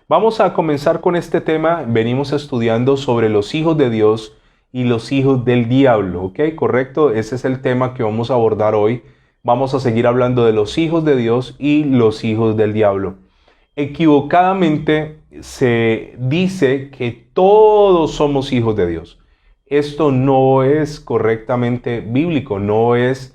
Vamos a comenzar con este tema. Venimos estudiando sobre los hijos de Dios y los hijos del diablo, ¿ok? ¿Correcto? Ese es el tema que vamos a abordar hoy. Vamos a seguir hablando de los hijos de Dios y los hijos del diablo. Equivocadamente se dice que todos somos hijos de Dios. Esto no es correctamente bíblico, no es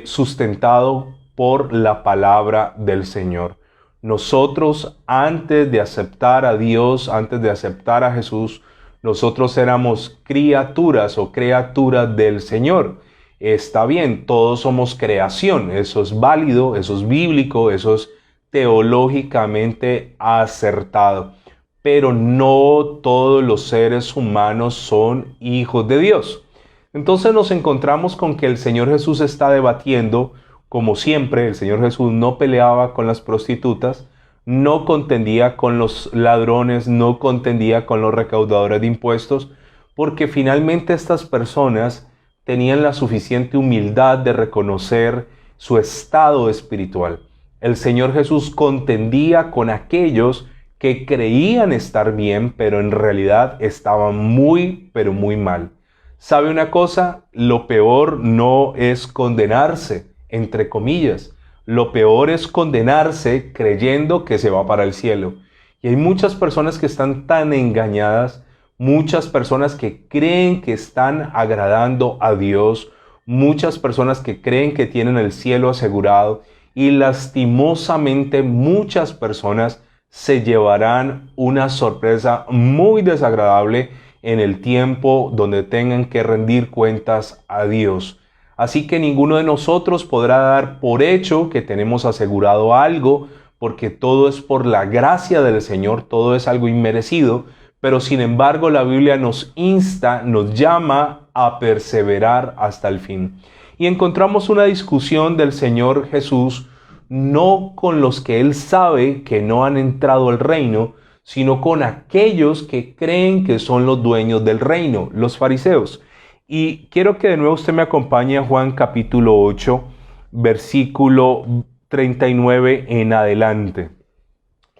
sustentado por la palabra del Señor. Nosotros, antes de aceptar a Dios, antes de aceptar a Jesús, nosotros éramos criaturas o criaturas del Señor. Está bien, todos somos creación, eso es válido, eso es bíblico, eso es teológicamente acertado. Pero no todos los seres humanos son hijos de Dios. Entonces nos encontramos con que el Señor Jesús está debatiendo. Como siempre, el Señor Jesús no peleaba con las prostitutas, no contendía con los ladrones, no contendía con los recaudadores de impuestos, porque finalmente estas personas tenían la suficiente humildad de reconocer su estado espiritual. El Señor Jesús contendía con aquellos que creían estar bien, pero en realidad estaban muy, pero muy mal. ¿Sabe una cosa? Lo peor no es condenarse, entre comillas. Lo peor es condenarse creyendo que se va para el cielo. Y hay muchas personas que están tan engañadas, muchas personas que creen que están agradando a Dios, muchas personas que creen que tienen el cielo asegurado y lastimosamente muchas personas se llevarán una sorpresa muy desagradable en el tiempo donde tengan que rendir cuentas a Dios. Así que ninguno de nosotros podrá dar por hecho que tenemos asegurado algo, porque todo es por la gracia del Señor, todo es algo inmerecido, pero sin embargo la Biblia nos insta, nos llama a perseverar hasta el fin. Y encontramos una discusión del Señor Jesús, no con los que Él sabe que no han entrado al reino, sino con aquellos que creen que son los dueños del reino, los fariseos. Y quiero que de nuevo usted me acompañe a Juan capítulo 8, versículo 39 en adelante.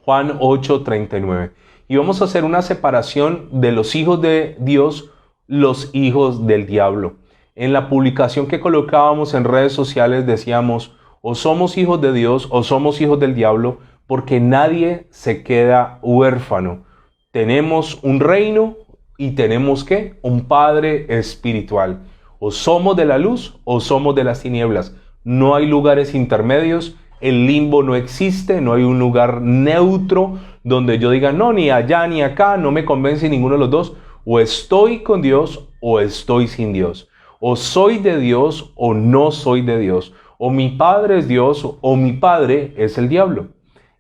Juan 8, 39. Y vamos a hacer una separación de los hijos de Dios, los hijos del diablo. En la publicación que colocábamos en redes sociales decíamos, o somos hijos de Dios o somos hijos del diablo, porque nadie se queda huérfano. Tenemos un reino y tenemos ¿qué? Un Padre espiritual. O somos de la luz o somos de las tinieblas. No hay lugares intermedios. El limbo no existe. No hay un lugar neutro donde yo diga no, ni allá ni acá. No me convence ninguno de los dos. O estoy con Dios o estoy sin Dios. O soy de Dios o no soy de Dios. O mi padre es Dios o mi padre es el diablo.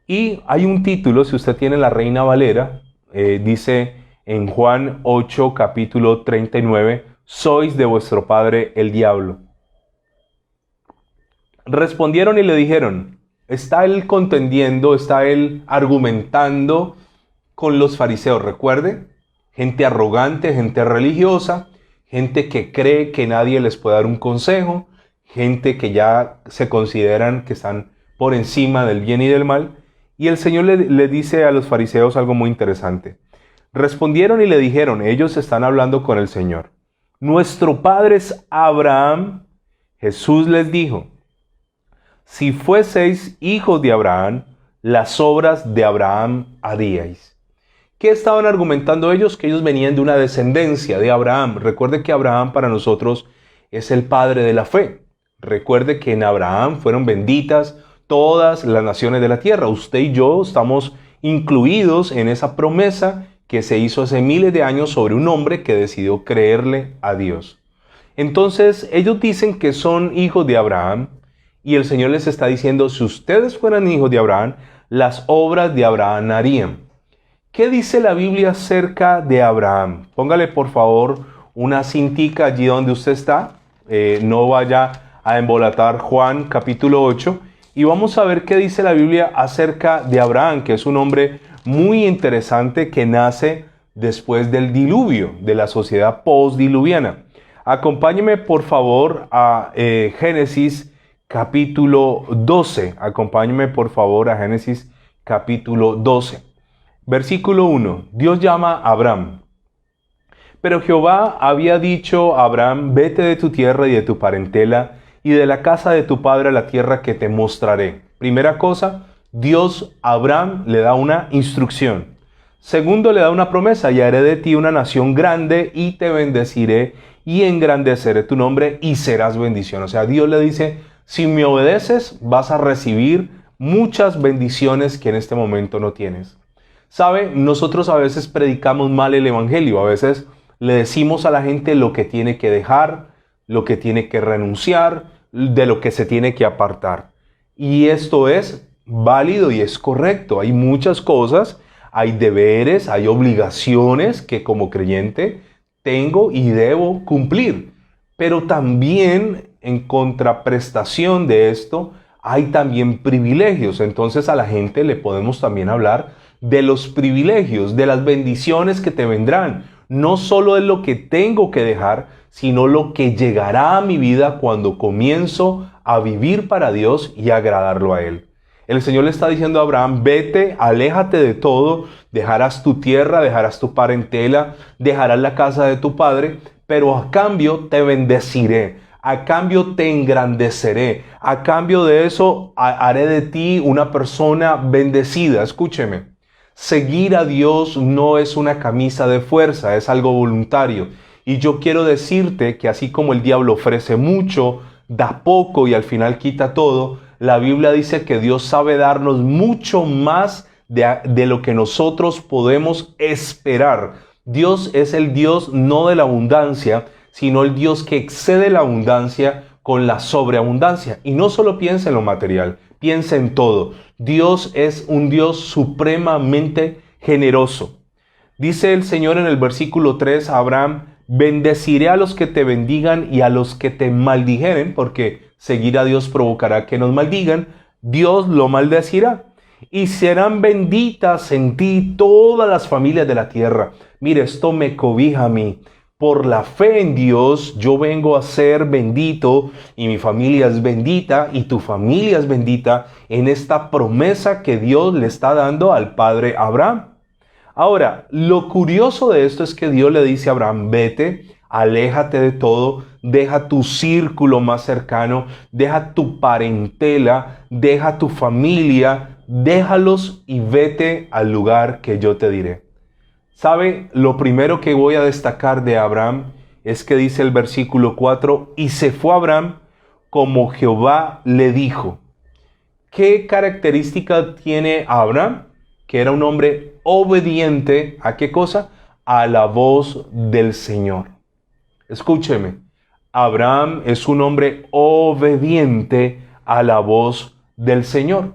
Y hay un título, si usted tiene la Reina Valera, dice en Juan 8, capítulo 39, sois de vuestro padre el diablo. Respondieron y le dijeron, está él contendiendo, está él argumentando con los fariseos. Recuerde, gente arrogante, gente religiosa, gente que cree que nadie les puede dar un consejo, gente que ya se consideran que están por encima del bien y del mal. Y el Señor le dice a los fariseos algo muy interesante. Respondieron y le dijeron, ellos están hablando con el Señor. Nuestro padre es Abraham. Jesús les dijo, si fueseis hijos de Abraham, las obras de Abraham haríais. ¿Qué estaban argumentando ellos? Que ellos venían de una descendencia de Abraham. Recuerde que Abraham para nosotros es el padre de la fe. Recuerde que en Abraham fueron benditas todas las naciones de la tierra. Usted y yo estamos incluidos en esa promesa que se hizo hace miles de años sobre un hombre que decidió creerle a Dios. Entonces ellos dicen que son hijos de Abraham y el Señor les está diciendo, si ustedes fueran hijos de Abraham, las obras de Abraham harían. ¿Qué dice la Biblia acerca de Abraham? Póngale por favor una cintica allí donde usted está. No vaya a embolatar Juan capítulo 8. Y vamos a ver qué dice la Biblia acerca de Abraham, que es un hombre muy interesante que nace después del diluvio, de la sociedad postdiluviana. Acompáñeme por favor a Génesis capítulo 12. Acompáñeme por favor a Génesis capítulo 12. Versículo 1. Dios llama a Abraham. Pero Jehová había dicho a Abraham, vete de tu tierra y de tu parentela y de la casa de tu padre a la tierra que te mostraré. Primera cosa, Dios a Abraham le da una instrucción. Segundo, le da una promesa, y haré de ti una nación grande y te bendeciré y engrandeceré tu nombre y serás bendición. O sea, Dios le dice, si me obedeces vas a recibir muchas bendiciones que en este momento no tienes. ¿Sabe? Nosotros a veces predicamos mal el evangelio, a veces le decimos a la gente lo que tiene que dejar, lo que tiene que renunciar, de lo que se tiene que apartar. Y esto es válido y es correcto. Hay muchas cosas, hay deberes, hay obligaciones que como creyente tengo y debo cumplir. Pero también en contraprestación de esto hay también privilegios. Entonces a la gente le podemos también hablar de los privilegios, de las bendiciones que te vendrán. No solo es lo que tengo que dejar, sino lo que llegará a mi vida cuando comienzo a vivir para Dios y agradarlo a Él. El Señor le está diciendo a Abraham, vete, aléjate de todo, dejarás tu tierra, dejarás tu parentela, dejarás la casa de tu padre, pero a cambio te bendeciré, a cambio te engrandeceré, a cambio de eso haré de ti una persona bendecida. Escúcheme. Seguir a Dios no es una camisa de fuerza, es algo voluntario. Y yo quiero decirte que así como el diablo ofrece mucho, da poco y al final quita todo, la Biblia dice que Dios sabe darnos mucho más de lo que nosotros podemos esperar. Dios es el Dios no de la abundancia, sino el Dios que excede la abundancia con la sobreabundancia. Y no solo piensa en lo material, piensa en todo. Dios es un Dios supremamente generoso. Dice el Señor en el versículo 3 a Abraham, bendeciré a los que te bendigan y a los que te maldijeren, porque seguir a Dios provocará que nos maldigan, Dios lo maldecirá. Y serán benditas en ti todas las familias de la tierra. Mire, esto me cobija a mí. Por la fe en Dios, yo vengo a ser bendito y mi familia es bendita y tu familia es bendita en esta promesa que Dios le está dando al padre Abraham. Ahora, lo curioso de esto es que Dios le dice a Abraham, vete, aléjate de todo, deja tu círculo más cercano, deja tu parentela, deja tu familia, déjalos y vete al lugar que yo te diré. ¿Sabe? Lo primero que voy a destacar de Abraham es que dice el versículo 4, y se fue Abraham como Jehová le dijo. ¿Qué característica tiene Abraham? Que era un hombre obediente, ¿a qué cosa? A la voz del Señor. Escúcheme, Abraham es un hombre obediente a la voz del Señor.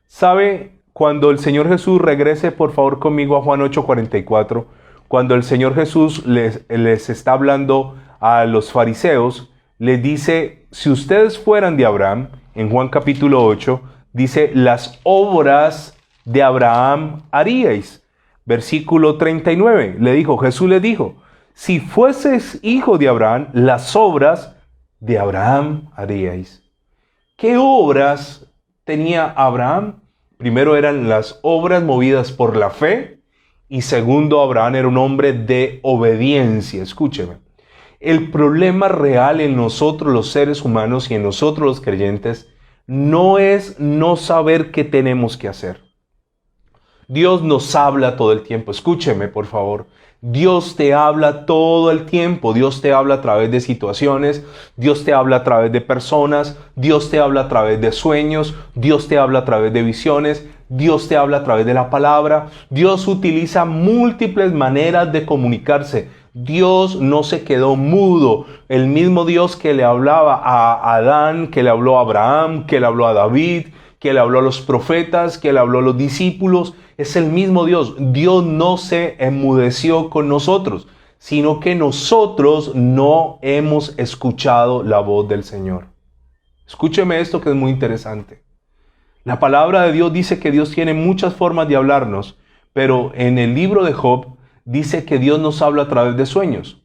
¿Sabe? Cuando el Señor Jesús regrese, por favor, conmigo a Juan 8:44, cuando el Señor Jesús les está hablando a los fariseos, les dice, si ustedes fueran de Abraham, en Juan capítulo 8, dice, las obras de Abraham haríais. Versículo 39, Jesús le dijo, si fueses hijo de Abraham, las obras de Abraham haríais. ¿Qué obras tenía Abraham? Primero eran las obras movidas por la fe y segundo, Abraham era un hombre de obediencia. Escúcheme, el problema real en nosotros los seres humanos y en nosotros los creyentes no es no saber qué tenemos que hacer. Dios nos habla todo el tiempo. Escúcheme, por favor. Dios te habla todo el tiempo. Dios te habla a través de situaciones. Dios te habla a través de personas. Dios te habla a través de sueños. Dios te habla a través de visiones. Dios te habla a través de la palabra. Dios utiliza múltiples maneras de comunicarse. Dios no se quedó mudo. El mismo Dios que le hablaba a Adán, que le habló a Abraham, que le habló a David, que le habló a los profetas, que le habló a los discípulos, es el mismo Dios. Dios no se enmudeció con nosotros, sino que nosotros no hemos escuchado la voz del Señor. Escúcheme esto que es muy interesante. La palabra de Dios dice que Dios tiene muchas formas de hablarnos, pero en el libro de Job dice que Dios nos habla a través de sueños.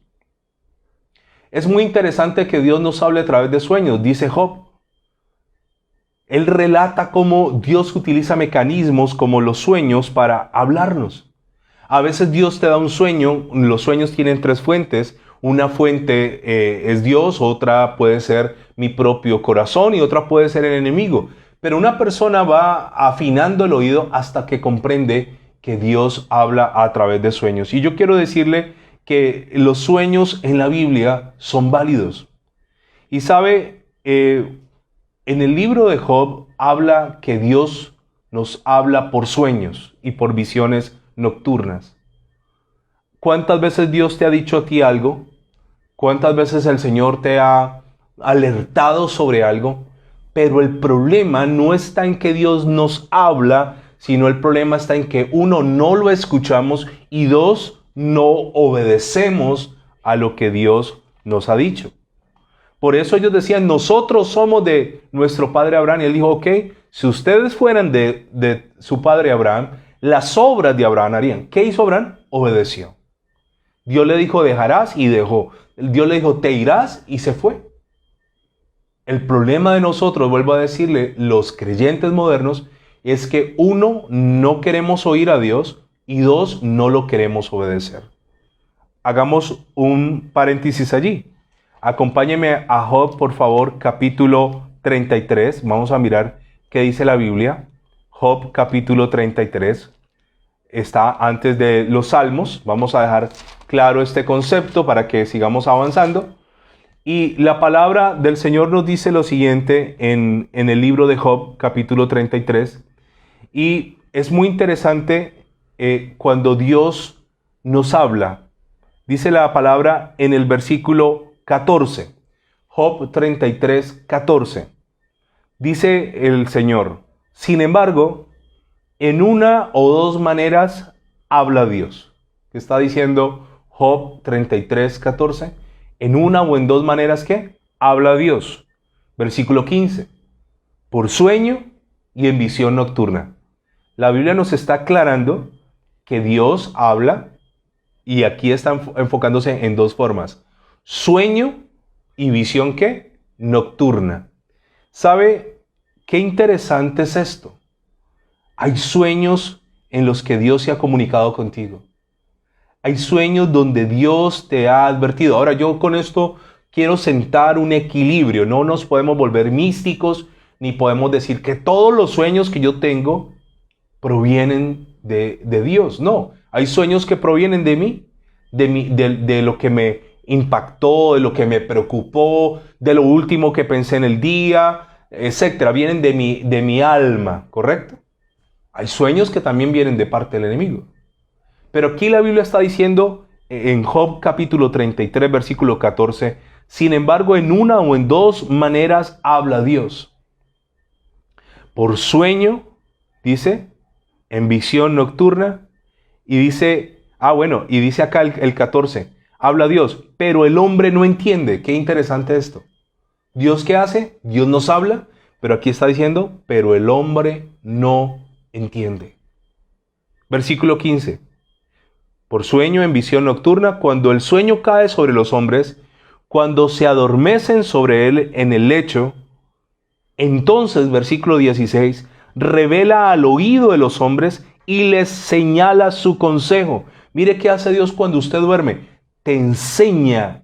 Es muy interesante que Dios nos hable a través de sueños, dice Job. Él relata cómo Dios utiliza mecanismos como los sueños para hablarnos. A veces Dios te da un sueño, los sueños tienen tres fuentes. Una fuente es Dios, otra puede ser mi propio corazón y otra puede ser el enemigo. Pero una persona va afinando el oído hasta que comprende que Dios habla a través de sueños. Y yo quiero decirle que los sueños en la Biblia son válidos. Y sabe, en el libro de Job habla que Dios nos habla por sueños y por visiones nocturnas. ¿Cuántas veces Dios te ha dicho a ti algo? ¿Cuántas veces el Señor te ha alertado sobre algo? Pero el problema no está en que Dios nos habla, sino el problema está en que uno, no lo escuchamos y dos, no obedecemos a lo que Dios nos ha dicho. Por eso ellos decían, nosotros somos de nuestro padre Abraham. Y él dijo, ok, si ustedes fueran de su padre Abraham, las obras de Abraham harían. ¿Qué hizo Abraham? Obedeció. Dios le dijo, dejarás y dejó. Dios le dijo, te irás y se fue. El problema de nosotros, vuelvo a decirle, los creyentes modernos, es que uno, no queremos oír a Dios y dos, no lo queremos obedecer. Hagamos un paréntesis allí. Acompáñeme a Job, por favor, capítulo 33. Vamos a mirar qué dice la Biblia. Job, capítulo 33. Está antes de los Salmos. Vamos a dejar claro este concepto para que sigamos avanzando. Y la palabra del Señor nos dice lo siguiente en el libro de Job, capítulo 33. Y es muy interesante cuando Dios nos habla. Dice la palabra en el versículo 14. Job 33, 14. Dice el Señor, sin embargo, en una o dos maneras habla Dios. ¿Qué está diciendo Job 33, 14? En una o en dos maneras, ¿qué? Habla Dios. Versículo 15. Por sueño y en visión nocturna. La Biblia nos está aclarando que Dios habla y aquí está enfocándose en dos formas. Sueño y visión, ¿qué? Nocturna. ¿Sabe qué interesante es esto? Hay sueños en los que Dios se ha comunicado contigo. Hay sueños donde Dios te ha advertido. Ahora yo con esto quiero sentar un equilibrio. No nos podemos volver místicos, ni podemos decir que todos los sueños que yo tengo provienen de Dios. No, hay sueños que provienen de mí, de lo que me impactó, de lo que me preocupó, de lo último que pensé en el día, etcétera. Vienen de mi alma, ¿correcto? Hay sueños que también vienen de parte del enemigo. Pero aquí la Biblia está diciendo en Job capítulo 33, versículo 14, sin embargo, en una o en dos maneras habla Dios. Por sueño, dice, en visión nocturna, y dice, y dice acá el 14, habla Dios, pero el hombre no entiende. Qué interesante esto. ¿Dios qué hace? Dios nos habla, pero aquí está diciendo, pero el hombre no entiende. Versículo 15. Por sueño en visión nocturna, cuando el sueño cae sobre los hombres, cuando se adormecen sobre él en el lecho, entonces, versículo 16, revela al oído de los hombres y les señala su consejo. Mire qué hace Dios cuando usted duerme. Te enseña,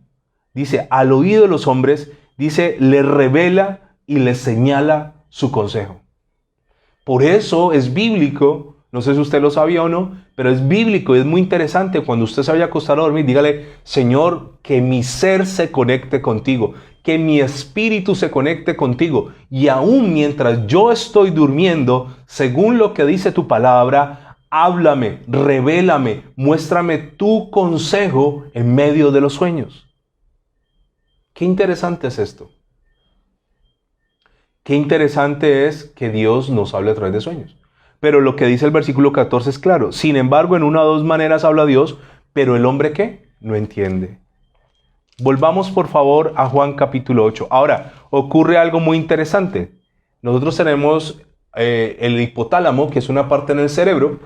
dice, al oído de los hombres, dice, le revela y le señala su consejo. Por eso es bíblico, no sé si usted lo sabía o no, pero es bíblico y es muy interesante cuando usted se vaya a acostar a dormir, dígale, Señor, que mi ser se conecte contigo, que mi espíritu se conecte contigo. Y aún mientras yo estoy durmiendo, según lo que dice tu palabra, háblame, revélame, muéstrame tu consejo en medio de los sueños. Qué interesante es esto. Qué interesante es que Dios nos hable a través de sueños. Pero lo que dice el versículo 14 es claro. Sin embargo, en una o dos maneras habla Dios, pero el hombre ¿qué? No entiende. Volvamos por favor a Juan capítulo 8. Ahora, ocurre algo muy interesante. Nosotros tenemos el hipotálamo, que es una parte en el cerebro.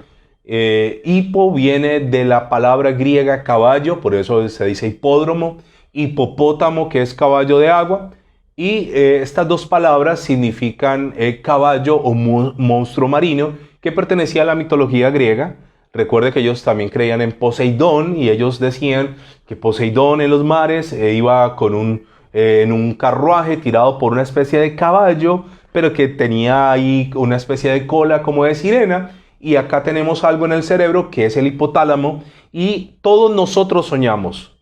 Hipo viene de la palabra griega caballo, por eso se dice hipódromo, hipopótamo, que es caballo de agua, y estas dos palabras significan caballo o monstruo marino, que pertenecía a la mitología griega. Recuerde que ellos también creían en Poseidón, y ellos decían que Poseidón en los mares iba en un carruaje tirado por una especie de caballo, pero que tenía ahí una especie de cola como de sirena. Y acá tenemos algo en el cerebro que es el hipotálamo, y todos nosotros soñamos,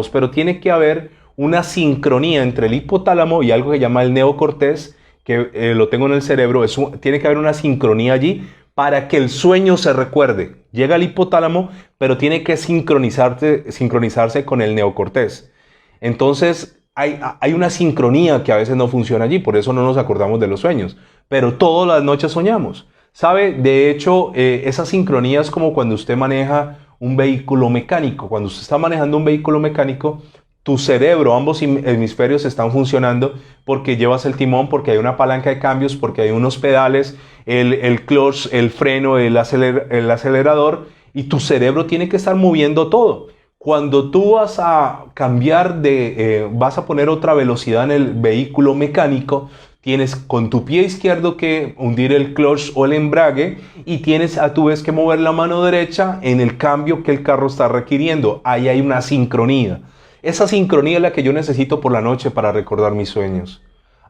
pero tiene que haber una sincronía entre el hipotálamo y algo que llama el neocortés, que lo tengo en el cerebro. Tiene que haber una sincronía allí para que el sueño se recuerde. Llega el hipotálamo, pero tiene que sincronizarse con el neocortés. Entonces hay una sincronía que a veces no funciona allí, por eso no nos acordamos de los sueños, pero todas las noches soñamos. ¿Sabe? De hecho, esa sincronía es como cuando usted maneja un vehículo mecánico. Cuando usted está manejando un vehículo mecánico, tu cerebro, ambos hemisferios están funcionando porque llevas el timón, porque hay una palanca de cambios, porque hay unos pedales, el clutch, el freno, el acelerador, y tu cerebro tiene que estar moviendo todo. Cuando tú vas a vas a poner otra velocidad en el vehículo mecánico, tienes con tu pie izquierdo que hundir el clutch o el embrague, y tienes a tu vez que mover la mano derecha en el cambio que el carro está requiriendo. Ahí hay una sincronía. Esa sincronía es la que yo necesito por la noche para recordar mis sueños.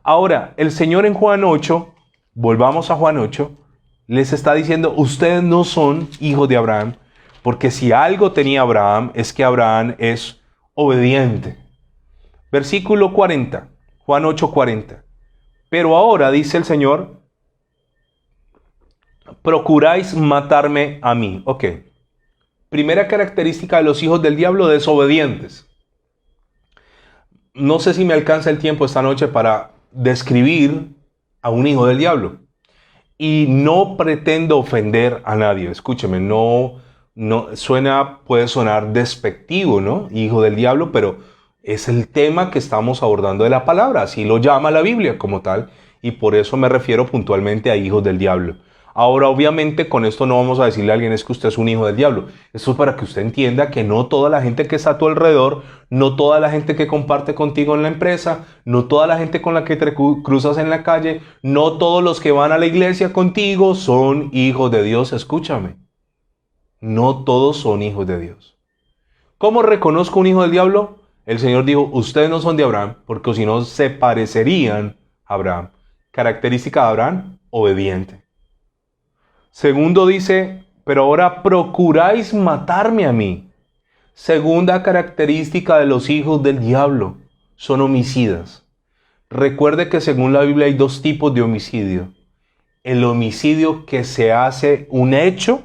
Ahora, el Señor en Juan 8, volvamos a Juan 8, les está diciendo, ustedes no son hijos de Abraham, porque si algo tenía Abraham, es que Abraham es obediente. Versículo 40, Juan 8, 40. Pero ahora, dice el Señor, procuráis matarme a mí. Ok. Primera característica de los hijos del diablo: desobedientes. No sé si me alcanza el tiempo esta noche para describir a un hijo del diablo. Y no pretendo ofender a nadie. Escúcheme, puede sonar despectivo, ¿no? Hijo del diablo, pero es el tema que estamos abordando de la palabra. Así lo llama la Biblia como tal. Y por eso me refiero puntualmente a hijos del diablo. Ahora, obviamente, con esto no vamos a decirle a alguien es que usted es un hijo del diablo. Esto es para que usted entienda que no toda la gente que está a tu alrededor, no toda la gente que comparte contigo en la empresa, no toda la gente con la que te cruzas en la calle, no todos los que van a la iglesia contigo son hijos de Dios. Escúchame. No todos son hijos de Dios. ¿Cómo reconozco un hijo del diablo? El Señor dijo, ustedes no son de Abraham, porque si no se parecerían a Abraham. Característica de Abraham: obediente. Segundo dice, pero ahora procuráis matarme a mí. Segunda característica de los hijos del diablo: son homicidas. Recuerde que según la Biblia hay dos tipos de homicidio. El homicidio que se hace un hecho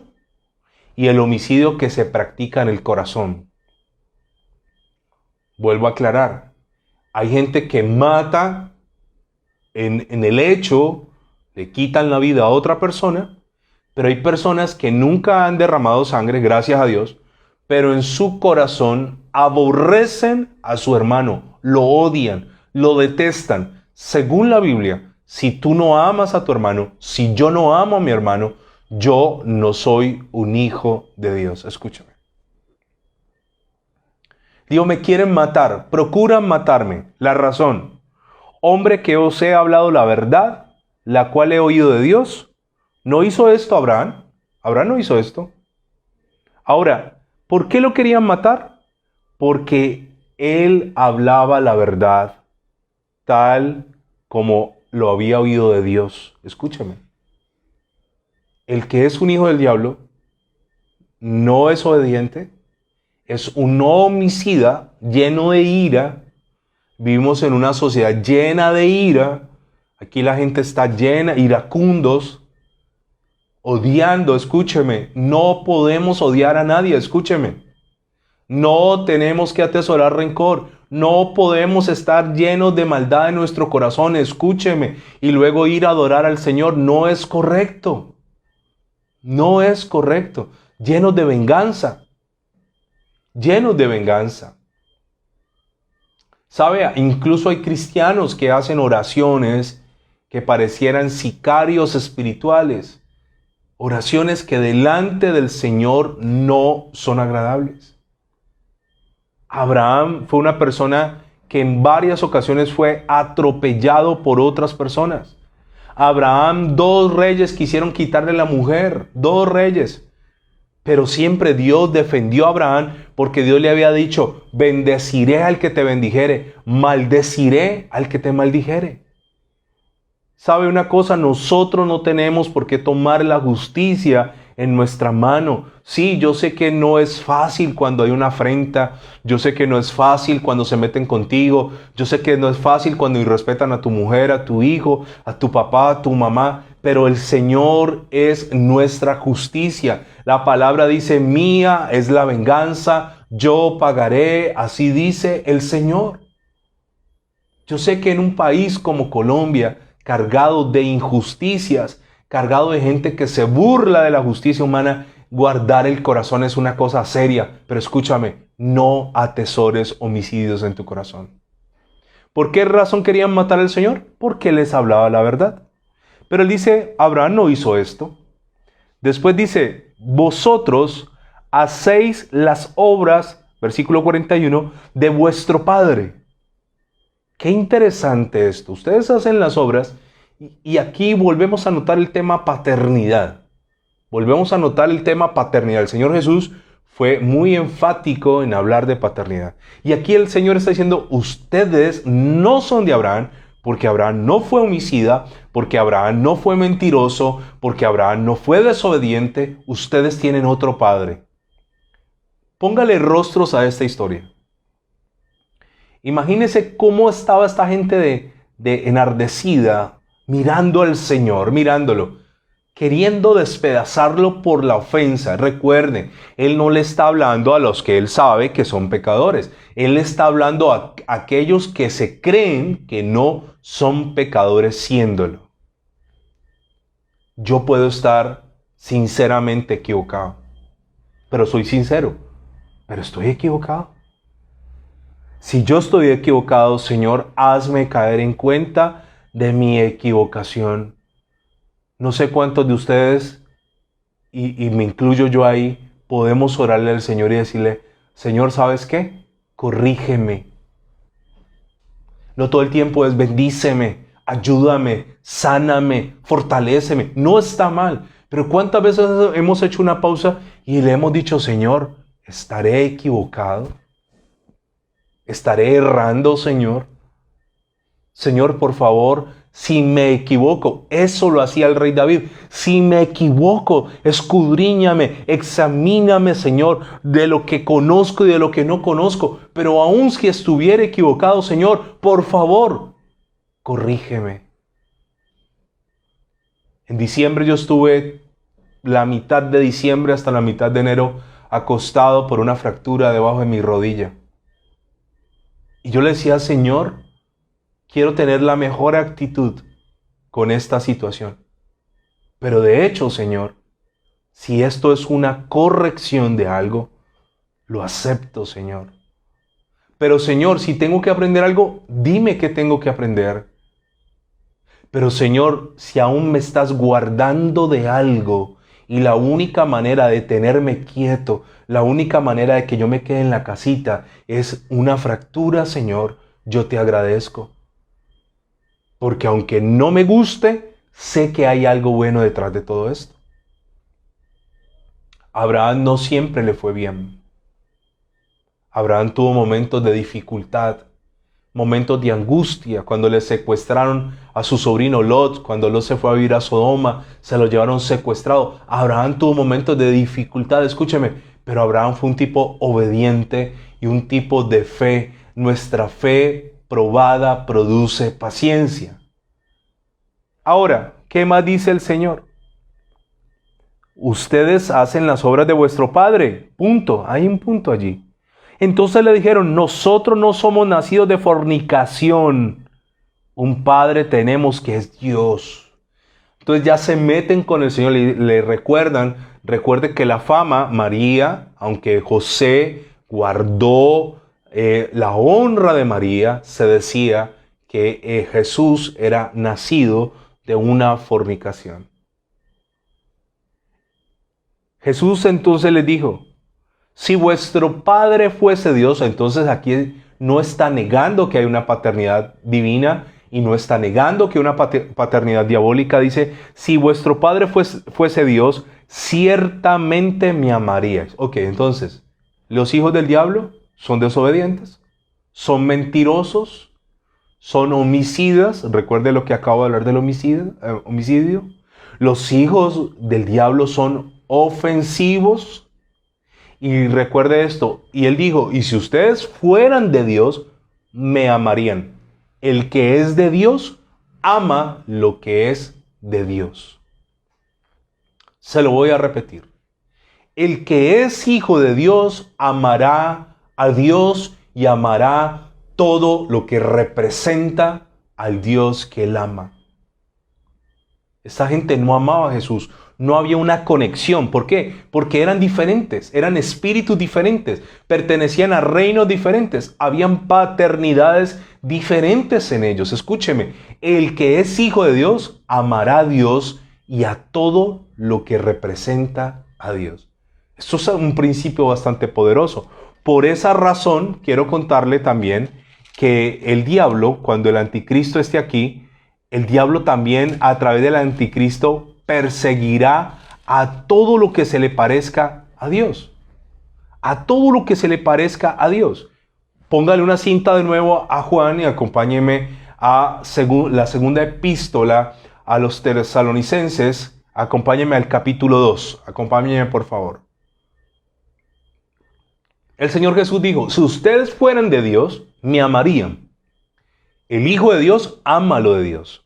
y el homicidio que se practica en el corazón. Vuelvo a aclarar. Hay gente que mata en el hecho, le quitan la vida a otra persona, pero hay personas que nunca han derramado sangre, gracias a Dios, pero en su corazón aborrecen a su hermano, lo odian, lo detestan. Según la Biblia, si tú no amas a tu hermano, si yo no amo a mi hermano, yo no soy un hijo de Dios. Escúchame. Digo, me quieren matar, procuran matarme. La razón: hombre, que os he hablado la verdad, la cual he oído de Dios. ¿No hizo esto Abraham? Abraham no hizo esto. Ahora, ¿por qué lo querían matar? Porque él hablaba la verdad tal como lo había oído de Dios. Escúchame. El que es un hijo del diablo no es obediente, es un homicida lleno de ira. Vivimos en una sociedad llena de ira. Aquí la gente está llena, iracundos, odiando. Escúcheme, no podemos odiar a nadie, escúcheme. No tenemos que atesorar rencor. No podemos estar llenos de maldad en nuestro corazón, escúcheme, y luego ir a adorar al Señor. No es correcto. No es correcto. Llenos de venganza. Llenos de venganza. ¿Sabe? Incluso hay cristianos que hacen oraciones que parecieran sicarios espirituales. Oraciones que delante del Señor no son agradables. Abraham fue una persona que en varias ocasiones fue atropellado por otras personas. Abraham, 2 reyes quisieron quitarle la mujer, 2 reyes. Pero siempre Dios defendió a Abraham porque Dios le había dicho, bendeciré al que te bendijere, maldeciré al que te maldijere. ¿Sabe una cosa? Nosotros no tenemos por qué tomar la justicia en nuestra mano. Sí, yo sé que no es fácil cuando hay una afrenta. Yo sé que no es fácil cuando se meten contigo. Yo sé que no es fácil cuando irrespetan a tu mujer, a tu hijo, a tu papá, a tu mamá. Pero el Señor es nuestra justicia. La palabra dice, mía es la venganza, yo pagaré. Así dice el Señor. Yo sé que en un país como Colombia, cargado de injusticias, cargado de gente que se burla de la justicia humana, guardar el corazón es una cosa seria. Pero escúchame, no atesores homicidios en tu corazón. ¿Por qué razón querían matar al Señor? Porque les hablaba la verdad. Pero él dice, Abraham no hizo esto. Después dice, vosotros hacéis las obras, versículo 41, de vuestro padre. Qué interesante esto. Ustedes hacen las obras y aquí volvemos a notar el tema paternidad. Volvemos a notar el tema paternidad. El Señor Jesús fue muy enfático en hablar de paternidad. Y aquí el Señor está diciendo, ustedes no son de Abraham, porque Abraham no fue homicida, porque Abraham no fue mentiroso, porque Abraham no fue desobediente. Ustedes tienen otro padre. Póngale rostros a esta historia. Imagínese cómo estaba esta gente de enardecida, mirando al Señor, mirándolo, queriendo despedazarlo por la ofensa. Recuerden, Él no le está hablando a los que Él sabe que son pecadores. Él está hablando a aquellos que se creen que no son pecadores siéndolo. Yo puedo estar sinceramente equivocado, pero soy sincero, pero estoy equivocado. Si yo estoy equivocado, Señor, hazme caer en cuenta de mi equivocación. No sé cuántos de ustedes, y me incluyo yo ahí, podemos orarle al Señor y decirle, Señor, ¿sabes qué? Corrígeme. No todo el tiempo es bendíceme, ayúdame, sáname, fortaléceme. No está mal, pero ¿cuántas veces hemos hecho una pausa y le hemos dicho, Señor, ¿estaré equivocado? ¿Estaré errando, Señor? Señor, por favor, si me equivoco, eso lo hacía el rey David. Si me equivoco, escudriñame, examíname, Señor, de lo que conozco y de lo que no conozco. Pero aun si estuviera equivocado, Señor, por favor, corrígeme. En diciembre yo estuve la mitad de diciembre hasta la mitad de enero acostado por una fractura debajo de mi rodilla. Y yo le decía, Señor, quiero tener la mejor actitud con esta situación. Pero de hecho, Señor, si esto es una corrección de algo, lo acepto, Señor. Pero Señor, si tengo que aprender algo, dime qué tengo que aprender. Pero Señor, si aún me estás guardando de algo y la única manera de tenerme quieto, la única manera de que yo me quede en la casita es una fractura, Señor, yo te agradezco. Porque aunque no me guste, sé que hay algo bueno detrás de todo esto. A Abraham no siempre le fue bien. Abraham tuvo momentos de dificultad, momentos de angustia, cuando le secuestraron a su sobrino Lot, cuando Lot se fue a vivir a Sodoma, se lo llevaron secuestrado. Abraham tuvo momentos de dificultad, escúcheme, pero Abraham fue un tipo obediente y un tipo de fe. Nuestra fe probada produce paciencia. Ahora, ¿qué más dice el Señor? Ustedes hacen las obras de vuestro padre. Punto. Hay un punto allí. Entonces le dijeron, nosotros no somos nacidos de fornicación. Un padre tenemos que es Dios. Entonces ya se meten con el Señor, le recuerde que la fama, María, aunque José guardó la honra de María, se decía que Jesús era nacido de una fornicación. Jesús entonces les dijo, Si vuestro Padre fuese Dios, entonces aquí no está negando que hay una paternidad divina y no está negando que una paternidad diabólica. Dice, si vuestro Padre fuese Dios, ciertamente me amaríais. Ok, entonces, los hijos del diablo son desobedientes, son mentirosos, son homicidas. Recuerde lo que acabo de hablar del homicidio. Los hijos del diablo son ofensivos. Y recuerde esto, y él dijo, y si ustedes fueran de Dios, me amarían. El que es de Dios, ama lo que es de Dios. Se lo voy a repetir. El que es hijo de Dios, amará a Dios y amará todo lo que representa al Dios que él ama. Esta gente no amaba a Jesús. No había una conexión. ¿Por qué? Porque eran diferentes, eran espíritus diferentes, pertenecían a reinos diferentes, habían paternidades diferentes en ellos. Escúcheme, el que es hijo de Dios amará a Dios y a todo lo que representa a Dios. Esto es un principio bastante poderoso. Por esa razón, quiero contarle también que el diablo, cuando el anticristo esté aquí, el diablo también a través del anticristo perseguirá a todo lo que se le parezca a Dios. A todo lo que se le parezca a Dios. Póngale una cinta de nuevo a Juan y acompáñeme a la segunda epístola a los tesalonicenses. Acompáñeme al capítulo 2. Acompáñeme, por favor. El Señor Jesús dijo, si ustedes fueran de Dios, me amarían. El Hijo de Dios ama lo de Dios.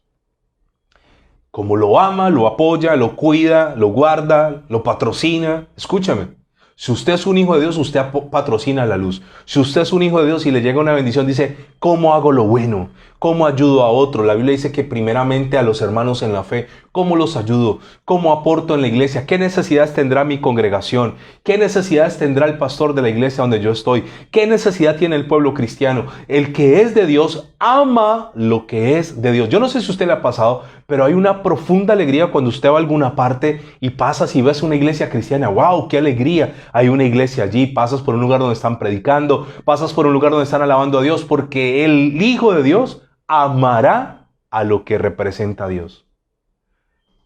Como lo ama, lo apoya, lo cuida, lo guarda, lo patrocina. Escúchame, si usted es un hijo de Dios, usted patrocina la luz. Si usted es un hijo de Dios y le llega una bendición, dice, ¿cómo hago lo bueno? ¿Cómo ayudo a otro? La Biblia dice que primeramente a los hermanos en la fe, ¿cómo los ayudo? ¿Cómo aporto en la iglesia? ¿Qué necesidades tendrá mi congregación? ¿Qué necesidades tendrá el pastor de la iglesia donde yo estoy? ¿Qué necesidad tiene el pueblo cristiano? El que es de Dios ama lo que es de Dios. Yo no sé si a usted le ha pasado, pero hay una profunda alegría cuando usted va a alguna parte y pasas y ves una iglesia cristiana. ¡Wow! ¡Qué alegría! Hay una iglesia allí, pasas por un lugar donde están predicando, pasas por un lugar donde están alabando a Dios, porque el Hijo de Dios amará a lo que representa a Dios.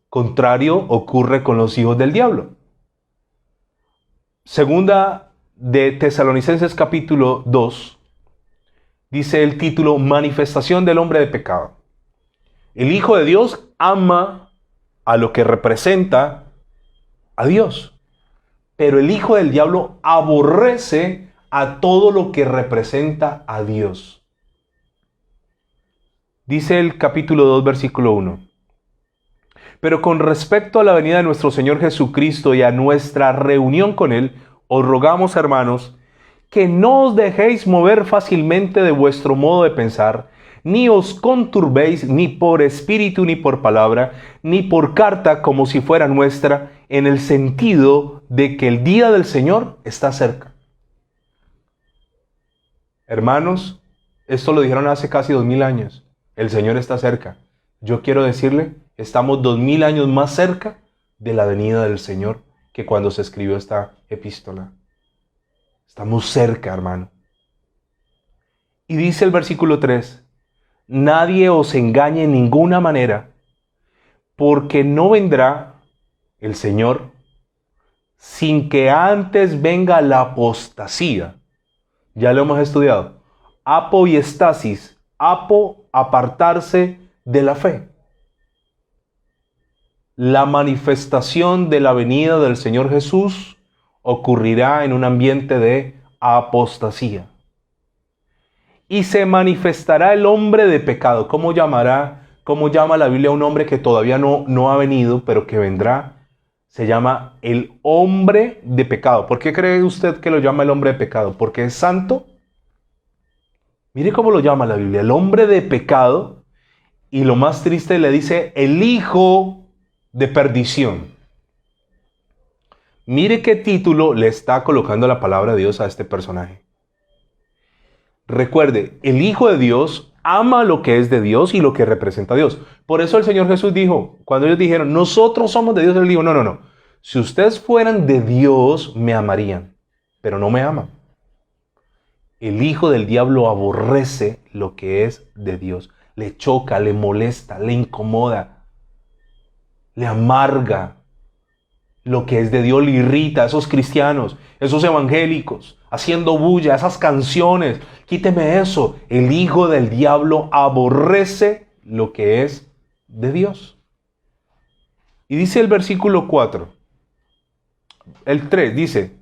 Contrario ocurre con los hijos del diablo. Segunda de Tesalonicenses capítulo 2, dice el título, Manifestación del hombre de pecado. El Hijo de Dios ama a lo que representa a Dios, pero el hijo del diablo aborrece a todo lo que representa a Dios. Dice el capítulo 2, versículo 1. Pero con respecto a la venida de nuestro Señor Jesucristo y a nuestra reunión con Él, os rogamos, hermanos, que no os dejéis mover fácilmente de vuestro modo de pensar, ni os conturbéis ni por espíritu ni por palabra, ni por carta como si fuera nuestra, en el sentido de que el día del Señor está cerca. Hermanos, esto lo dijeron hace casi 2000 años. El Señor está cerca. Yo quiero decirle, estamos 2000 años más cerca de la venida del Señor que cuando se escribió esta epístola. Estamos cerca, hermano. Y dice el versículo 3, nadie os engañe en ninguna manera, porque no vendrá el Señor sin que antes venga la apostasía. Ya lo hemos estudiado. Apo y estasis. Apo, apartarse de la fe. La manifestación de la venida del Señor Jesús ocurrirá en un ambiente de apostasía. Y se manifestará el hombre de pecado. ¿Cómo llama la Biblia a un hombre que todavía no ha venido, pero que vendrá? Se llama el hombre de pecado. ¿Por qué cree usted que lo llama el hombre de pecado? ¿Porque es santo? Mire cómo lo llama la Biblia, el hombre de pecado, y lo más triste le dice el hijo de perdición. Mire qué título le está colocando la palabra de Dios a este personaje. Recuerde, el Hijo de Dios ama lo que es de Dios y lo que representa a Dios. Por eso el Señor Jesús dijo, cuando ellos dijeron, nosotros somos de Dios, Él dijo, no. Si ustedes fueran de Dios, me amarían. pero no me ama. El hijo del diablo aborrece lo que es de Dios. Le choca, le molesta, le incomoda, le amarga lo que es de Dios, le irrita a esos cristianos, esos evangélicos, haciendo bulla, esas canciones. Quíteme eso. El hijo del diablo aborrece lo que es de Dios. Y dice el versículo 4, el 3 dice: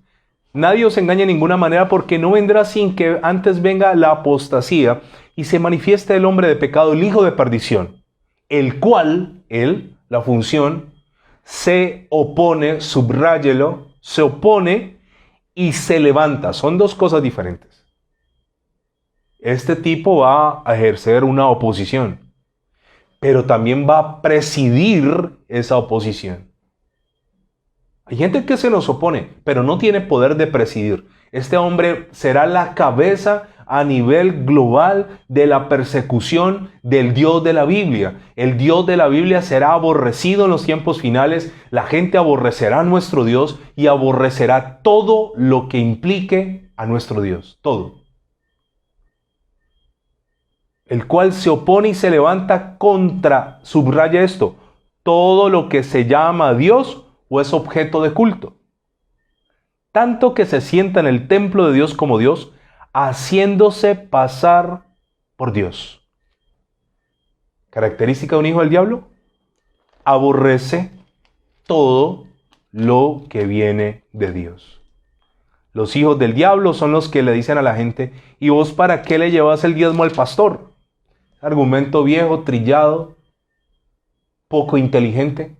nadie os engañe de ninguna manera, porque no vendrá sin que antes venga la apostasía y se manifieste el hombre de pecado, el hijo de perdición, el cual, la función, se opone, subráyelo, se opone y se levanta. Son dos cosas diferentes. Este tipo va a ejercer una oposición, pero también va a presidir esa oposición. Hay gente que se nos opone, pero no tiene poder de presidir. Este hombre será la cabeza a nivel global de la persecución del Dios de la Biblia. El Dios de la Biblia será aborrecido en los tiempos finales. La gente aborrecerá a nuestro Dios y aborrecerá todo lo que implique a nuestro Dios. Todo. El cual se opone y se levanta contra, subraya esto, todo lo que se llama Dios o es objeto de culto. Tanto que se sienta en el templo de Dios como Dios, haciéndose pasar por Dios. ¿Característica de un hijo del diablo? Aborrece todo lo que viene de Dios. Los hijos del diablo son los que le dicen a la gente: ¿y vos para qué le llevas el diezmo al pastor? Argumento viejo, trillado, poco inteligente.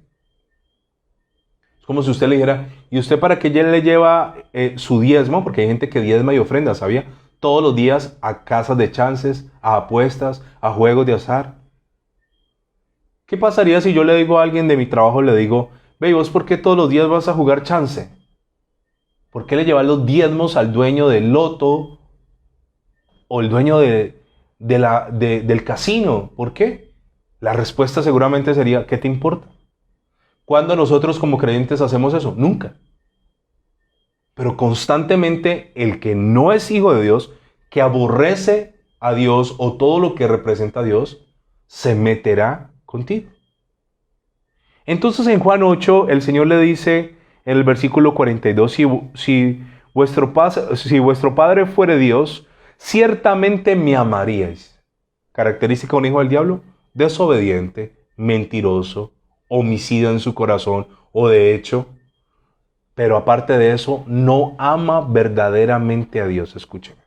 Es como si usted le dijera: ¿y usted para qué le lleva su diezmo? Porque hay gente que diezma y ofrenda, ¿sabía? Todos los días a casas de chances, a apuestas, a juegos de azar. ¿Qué pasaría si yo le digo a alguien de mi trabajo, le digo: ve, ¿y vos por qué todos los días vas a jugar chance? ¿Por qué le llevas los diezmos al dueño del loto o el dueño del casino? ¿Por qué? La respuesta seguramente sería: ¿qué te importa? ¿Cuándo nosotros como creyentes hacemos eso? Nunca. Pero constantemente el que no es hijo de Dios, que aborrece a Dios o todo lo que representa a Dios, se meterá contigo. Entonces en Juan 8 el Señor le dice en el versículo 42, si vuestro Padre fuere Dios, ciertamente me amaríais. Característica de un hijo del diablo: desobediente, mentiroso, homicida en su corazón, o de hecho, pero aparte de eso, no ama verdaderamente a Dios. Escúcheme.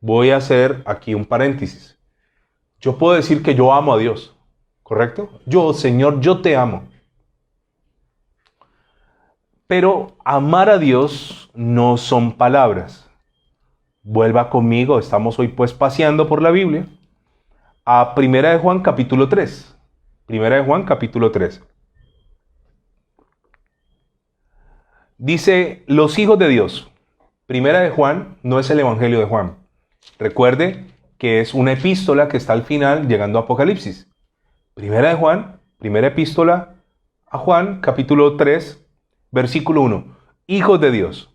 Voy a hacer aquí un paréntesis. Yo puedo decir que yo amo a Dios, ¿correcto? Yo, Señor, yo te amo. Pero amar a Dios no son palabras. Vuelva conmigo, estamos hoy pues paseando por la Biblia, a 1 de Juan capítulo 3. 1 de Juan capítulo 3. Dice: los hijos de Dios. 1 de Juan no es el Evangelio de Juan. Recuerde que es una epístola que está al final llegando a Apocalipsis. 1 de Juan, primera epístola a Juan, capítulo 3, versículo 1. Hijos de Dios.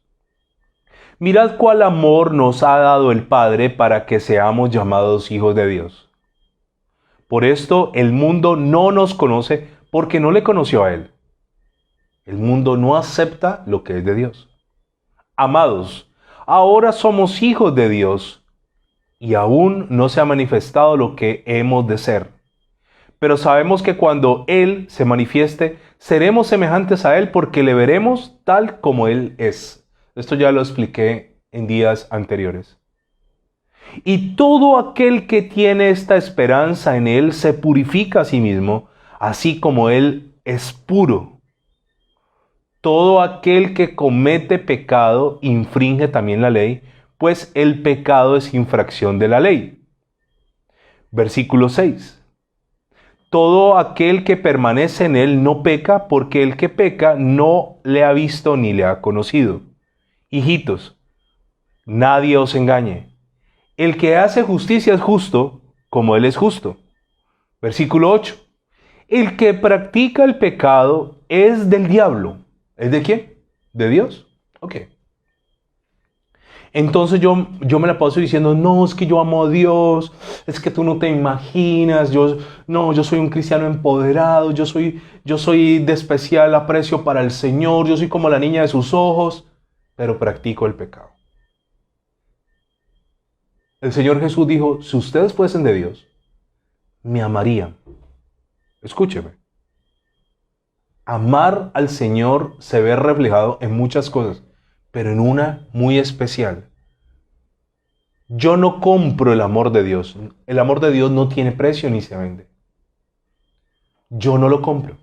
Mirad cuál amor nos ha dado el Padre para que seamos llamados hijos de Dios. Por esto el mundo no nos conoce, porque no le conoció a Él. El mundo no acepta lo que es de Dios. Amados, ahora somos hijos de Dios y aún no se ha manifestado lo que hemos de ser. Pero sabemos que cuando Él se manifieste, seremos semejantes a Él, porque le veremos tal como Él es. Esto ya lo expliqué en días anteriores. Y todo aquel que tiene esta esperanza en Él se purifica a sí mismo, así como Él es puro. Todo aquel que comete pecado infringe también la ley, pues el pecado es infracción de la ley. Versículo 6. Todo aquel que permanece en Él no peca, porque el que peca no le ha visto ni le ha conocido. Hijitos, nadie os engañe. El que hace justicia es justo, como Él es justo. Versículo 8. El que practica el pecado es del diablo. ¿Es de quién? ¿De Dios? Ok. Entonces yo me la paso diciendo, no, es que yo amo a Dios, es que tú no te imaginas, yo soy un cristiano empoderado, yo soy de especial aprecio para el Señor, yo soy como la niña de sus ojos, pero practico el pecado. El Señor Jesús dijo, si ustedes fuesen de Dios, me amarían. Escúcheme. Amar al Señor se ve reflejado en muchas cosas, pero en una muy especial. Yo no compro el amor de Dios. El amor de Dios no tiene precio ni se vende. Yo no lo compro.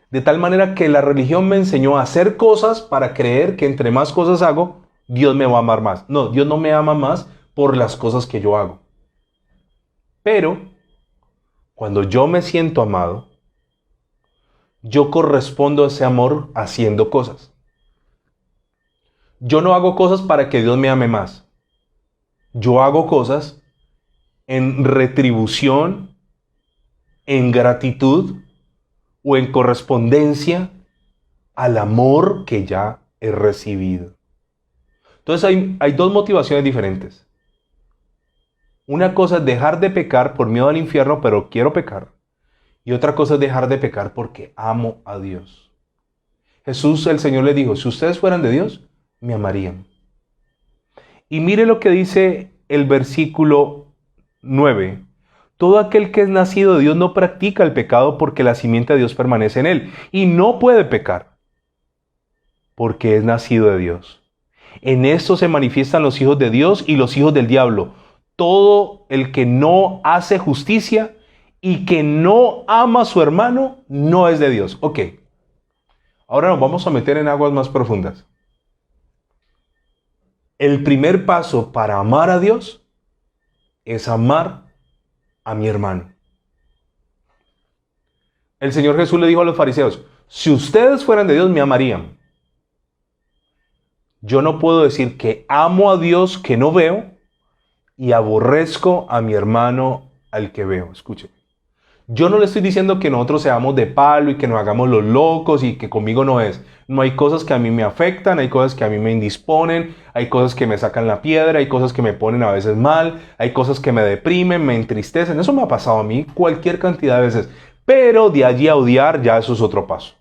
De tal manera que la religión me enseñó a hacer cosas para creer que entre más cosas hago, Dios me va a amar más. No, Dios no me ama más por las cosas que yo hago. Pero cuando yo me siento amado, yo correspondo a ese amor haciendo cosas. Yo no hago cosas para que Dios me ame más. Yo hago cosas en retribución, en gratitud o en correspondencia al amor que ya he recibido. Entonces hay dos motivaciones diferentes. Una cosa es dejar de pecar por miedo al infierno, pero quiero pecar. Y otra cosa es dejar de pecar porque amo a Dios. Jesús, el Señor, le dijo, si ustedes fueran de Dios, me amarían. Y mire lo que dice el versículo 9. Todo aquel que es nacido de Dios no practica el pecado porque la simiente de Dios permanece en él. Y no puede pecar porque es nacido de Dios. En esto se manifiestan los hijos de Dios y los hijos del diablo. Todo el que no hace justicia y que no ama a su hermano no es de Dios. Ok. Ahora nos vamos a meter en aguas más profundas. El primer paso para amar a Dios es amar a mi hermano. El Señor Jesús le dijo a los fariseos, si ustedes fueran de Dios, me amarían. Yo no puedo decir que amo a Dios que no veo y aborrezco a mi hermano al que veo. Escúcheme. Yo no le estoy diciendo que nosotros seamos de palo y que nos hagamos los locos y que conmigo no es. No, hay cosas que a mí me afectan, hay cosas que a mí me indisponen, hay cosas que me sacan la piedra, hay cosas que me ponen a veces mal, hay cosas que me deprimen, me entristecen. Eso me ha pasado a mí cualquier cantidad de veces. Pero de allí a odiar, ya eso es otro paso.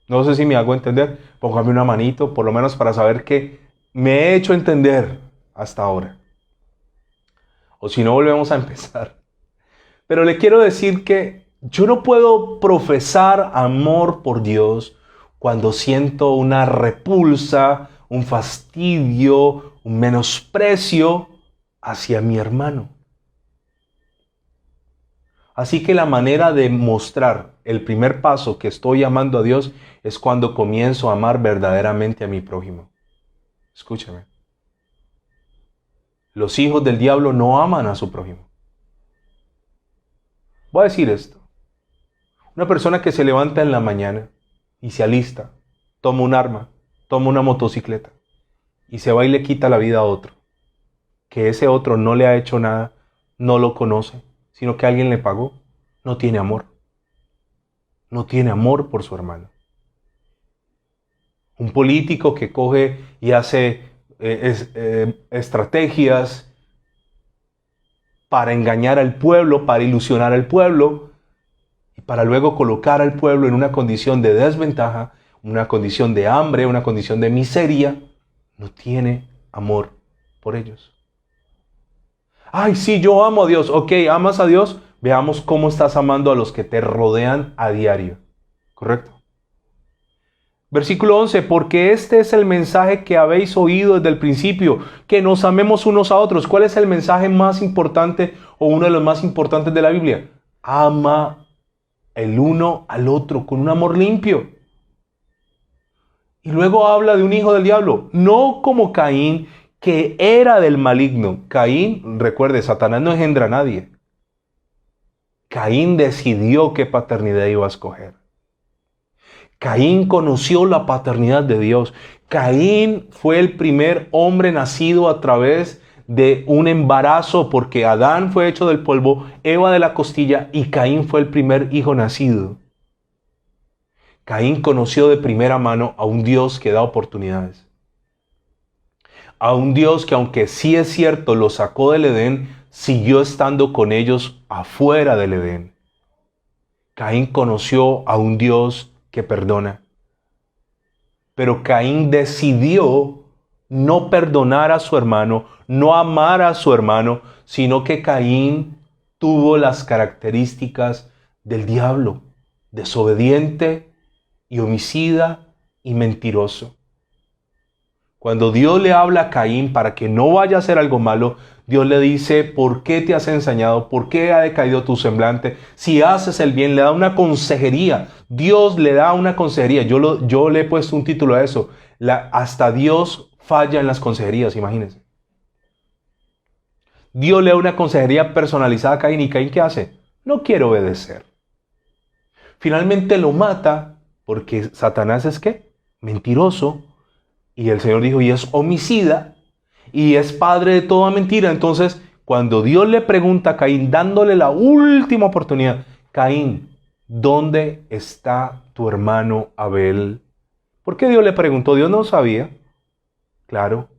No sé si me hago entender. Póngame una manito, por lo menos para saber que me he hecho entender hasta ahora. O si no, volvemos a empezar. Pero le quiero decir que yo no puedo profesar amor por Dios cuando siento una repulsa, un fastidio, un menosprecio hacia mi hermano. Así que la manera de mostrar el primer paso que estoy amando a Dios es cuando comienzo a amar verdaderamente a mi prójimo. Escúchame. Los hijos del diablo no aman a su prójimo. Voy a decir esto. Una persona que se levanta en la mañana y se alista, toma un arma, toma una motocicleta y se va y le quita la vida a otro. Que ese otro no le ha hecho nada, no lo conoce, sino que alguien le pagó, no tiene amor. No tiene amor por su hermano. Un político que coge y hace estrategias para engañar al pueblo, para ilusionar al pueblo y para luego colocar al pueblo en una condición de desventaja, una condición de hambre, una condición de miseria, no tiene amor por ellos. Ay, sí, yo amo a Dios. Ok, ¿amas a Dios? Veamos cómo estás amando a los que te rodean a diario. ¿Correcto? Versículo 11, porque este es el mensaje que habéis oído desde el principio, que nos amemos unos a otros. ¿Cuál es el mensaje más importante o uno de los más importantes de la Biblia? Ama el uno al otro con un amor limpio. Y luego habla de un hijo del diablo, no como Caín, que era del maligno. Caín, recuerde, Satanás no engendra a nadie. Caín decidió qué paternidad iba a escoger. Caín conoció la paternidad de Dios. Caín fue el primer hombre nacido a través de un embarazo, porque Adán fue hecho del polvo, Eva de la costilla, y Caín fue el primer hijo nacido. Caín conoció de primera mano a un Dios que da oportunidades. A un Dios que, aunque sí es cierto, los sacó del Edén, siguió estando con ellos afuera del Edén. Caín conoció a un Dios que perdona. Pero Caín decidió no perdonar a su hermano, no amar a su hermano, sino que Caín tuvo las características del diablo, desobediente y homicida y mentiroso. Cuando Dios le habla a Caín para que no vaya a hacer algo malo, Dios le dice: ¿por qué te has ensañado? ¿Por qué ha decaído tu semblante? Si haces el bien, le da una consejería. Dios le da una consejería. Yo le he puesto un título a eso. Hasta Dios falla en las consejerías, imagínense. Dios le da una consejería personalizada a Caín, y Caín, ¿qué hace? No quiere obedecer. Finalmente lo mata porque Satanás es ¿qué? Mentiroso. Y el Señor dijo: y es homicida y es padre de toda mentira. Entonces, cuando Dios le pregunta a Caín, dándole la última oportunidad: Caín, ¿dónde está tu hermano Abel? ¿Por qué Dios le preguntó? Dios no sabía, claro,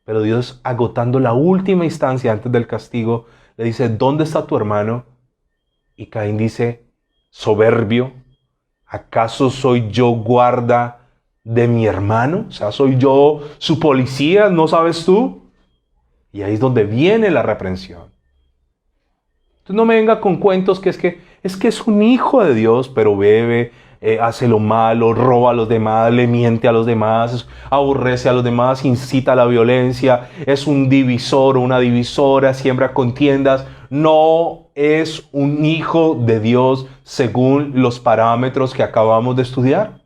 pero Dios, agotando la última instancia antes del castigo, le dice: ¿dónde está tu hermano? Y Caín dice, soberbio: ¿acaso soy yo guarda de mi hermano? O sea, ¿soy yo su policía? ¿No sabes tú? Y ahí es donde viene la reprensión. Entonces no me venga con cuentos que es un hijo de Dios, pero bebe, hace lo malo, roba a los demás, le miente a los demás, aborrece a los demás, incita a la violencia, es un divisor o una divisora, siembra contiendas. No es un hijo de Dios según los parámetros que acabamos de estudiar.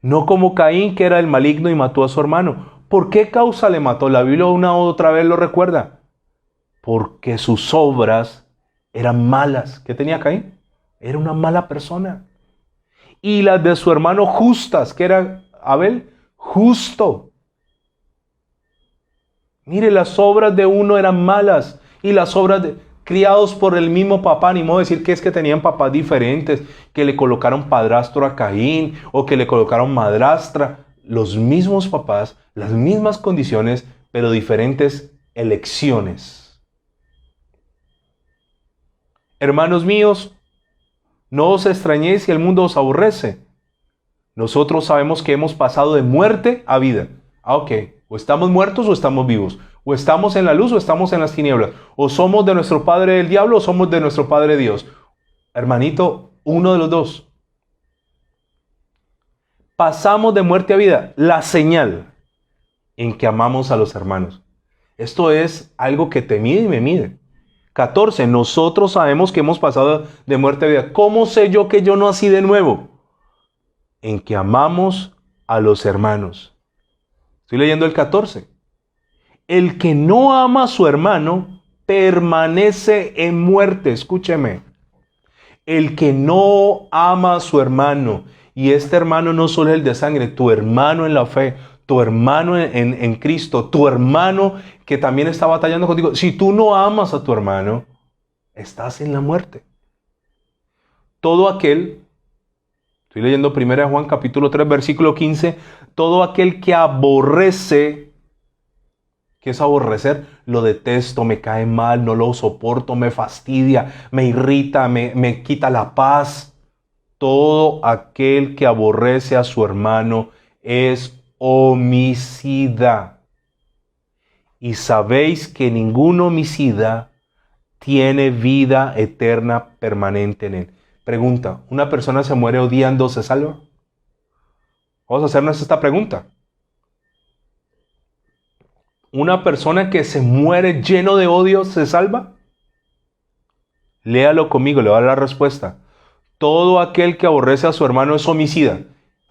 No como Caín, que era el maligno y mató a su hermano. ¿Por qué causa le mató? La Biblia una u otra vez lo recuerda. Porque sus obras eran malas. ¿Qué tenía Caín? Era una mala persona. Y las de su hermano justas, que era Abel, justo. Mire, las obras de uno eran malas y las obras de criados por el mismo papá. Ni modo decir que es que tenían papás diferentes, que le colocaron padrastro a Caín o que le colocaron madrastra. Los mismos papás, las mismas condiciones, pero diferentes elecciones. Hermanos míos, no os extrañéis si el mundo os aborrece. Nosotros sabemos que hemos pasado de muerte a vida. Ok, o estamos muertos o estamos vivos. O estamos en la luz o estamos en las tinieblas. O somos de nuestro padre el diablo o somos de nuestro padre Dios. Hermanito, uno de los dos. Pasamos de muerte a vida. La señal en que amamos a los hermanos. Esto es algo que te mide y me mide. 14. Nosotros sabemos que hemos pasado de muerte a vida. ¿Cómo sé yo que yo no nací de nuevo? En que amamos a los hermanos. Estoy leyendo el 14. El que no ama a su hermano permanece en muerte. Escúcheme. El que no ama a su hermano, y este hermano no solo es el de sangre, tu hermano en la fe, tu hermano en Cristo, tu hermano que también está batallando contigo. Si tú no amas a tu hermano, estás en la muerte. Todo aquel, estoy leyendo 1 Juan capítulo 3, versículo 15, todo aquel que aborrece, ¿qué es aborrecer? Lo detesto, me cae mal, no lo soporto, me fastidia, me irrita, me quita la paz. Todo aquel que aborrece a su hermano es homicida. Y sabéis que ningún homicida tiene vida eterna permanente en él. Pregunta: ¿una persona se muere odiando, se salva? Vamos a hacernos esta pregunta. ¿Una persona que se muere lleno de odio se salva? Léalo conmigo, le voy a dar la respuesta. Todo aquel que aborrece a su hermano es homicida.